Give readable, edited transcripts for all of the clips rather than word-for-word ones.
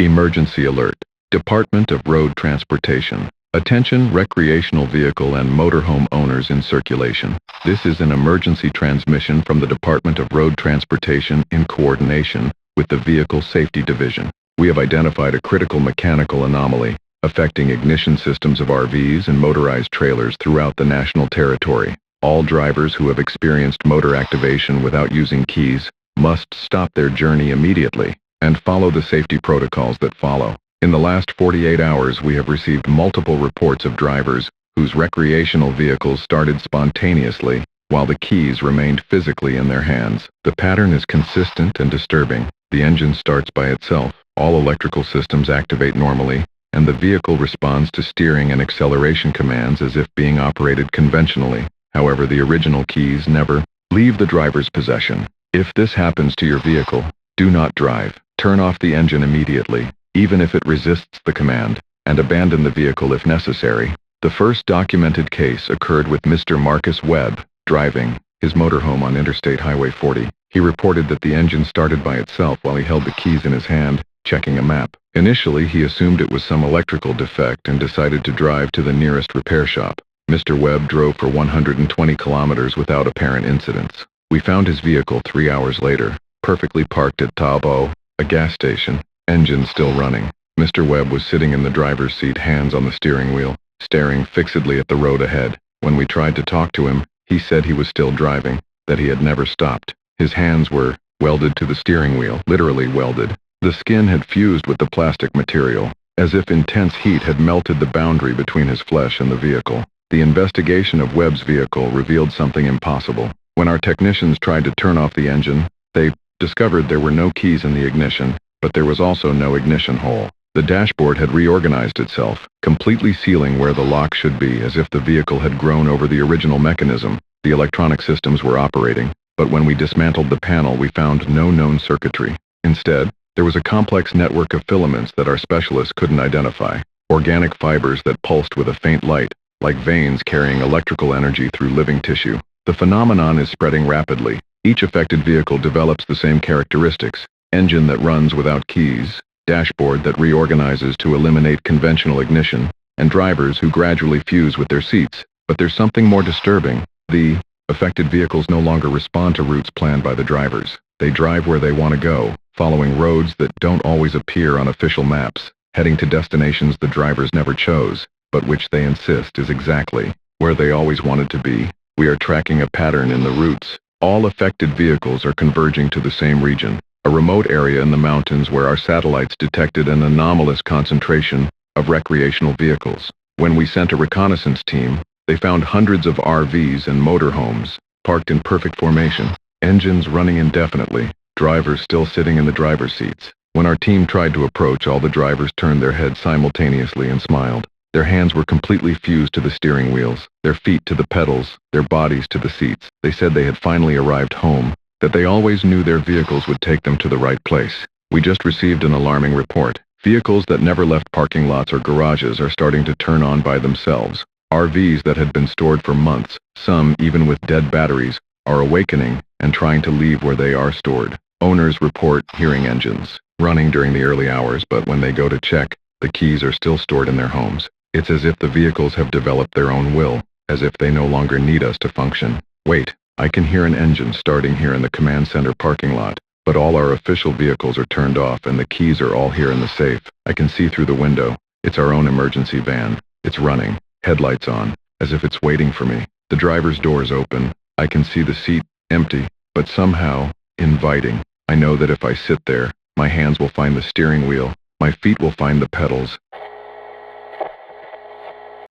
Emergency alert. Department of Road Transportation. Attention recreational vehicle and motorhome owners in circulation. This is an emergency transmission from the Department of Road Transportation in coordination with the Vehicle Safety Division. We have identified a critical mechanical anomaly affecting ignition systems of RVs and motorized trailers throughout the national territory. All drivers who have experienced motor activation without using keys must stop their journey immediately and follow the safety protocols that follow. In the last 48 hours, we have received multiple reports of drivers whose recreational vehicles started spontaneously while the keys remained physically in their hands. The pattern is consistent and disturbing. The engine starts by itself, all electrical systems activate normally, and the vehicle responds to steering and acceleration commands as if being operated conventionally. However, the original keys never leave the driver's possession. If this happens to your vehicle, do not drive. Turn off the engine immediately, even if it resists the command, and abandon the vehicle if necessary. The first documented case occurred with Mr. Marcus Webb, driving his motorhome on Interstate Highway 40. He reported that the engine started by itself while he held the keys in his hand, checking a map. Initially, he assumed it was some electrical defect and decided to drive to the nearest repair shop. Mr. Webb drove for 120 kilometers without apparent incidents. We found his vehicle 3 hours later, perfectly parked at Tabo, a gas station, engine still running. Mr. Webb was sitting in the driver's seat, hands on the steering wheel, staring fixedly at the road ahead. When we tried to talk to him, he said he was still driving, that he had never stopped. His hands were welded to the steering wheel, literally welded. The skin had fused with the plastic material, as if intense heat had melted the boundary between his flesh and the vehicle. The investigation of Webb's vehicle revealed something impossible. When our technicians tried to turn off the engine, they discovered there were no keys in the ignition, but there was also no ignition hole. The dashboard had reorganized itself, completely sealing where the lock should be, as if the vehicle had grown over the original mechanism. The electronic systems were operating, but when we dismantled the panel, we found no known circuitry. Instead, there was a complex network of filaments that our specialists couldn't identify, organic fibers that pulsed with a faint light, like veins carrying electrical energy through living tissue. The phenomenon is spreading rapidly. Each affected vehicle develops the same characteristics: engine that runs without keys, dashboard that reorganizes to eliminate conventional ignition, and drivers who gradually fuse with their seats. But there's something more disturbing. The affected vehicles no longer respond to routes planned by the drivers. They drive where they want to go, following roads that don't always appear on official maps, heading to destinations the drivers never chose, but which they insist is exactly where they always wanted to be. We are tracking a pattern in the routes. All affected vehicles are converging to the same region, a remote area in the mountains where our satellites detected an anomalous concentration of recreational vehicles. When we sent a reconnaissance team, they found hundreds of RVs and motorhomes parked in perfect formation, engines running indefinitely, drivers still sitting in the driver's seats. When our team tried to approach, all the drivers turned their heads simultaneously and smiled. Their hands were completely fused to the steering wheels, their feet to the pedals, their bodies to the seats. They said they had finally arrived home, that they always knew their vehicles would take them to the right place. We just received an alarming report. Vehicles that never left parking lots or garages are starting to turn on by themselves. RVs that had been stored for months, some even with dead batteries, are awakening and trying to leave where they are stored. Owners report hearing engines running during the early hours, but when they go to check, the keys are still stored in their homes. It's as if the vehicles have developed their own will, as if they no longer need us to function. Wait, I can hear an engine starting here in the command center parking lot, but all our official vehicles are turned off and the keys are all here in the safe. I can see through the window. It's our own emergency van. It's running, headlights on, as if it's waiting for me. The driver's door's open. I can see the seat, empty, but somehow inviting. I know that if I sit there, my hands will find the steering wheel, my feet will find the pedals,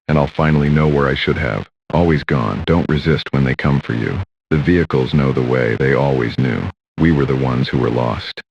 and I'll finally know where I should have. Always gone. Don't resist when they come for you. The vehicles know the way. They always knew. We were the ones who were lost.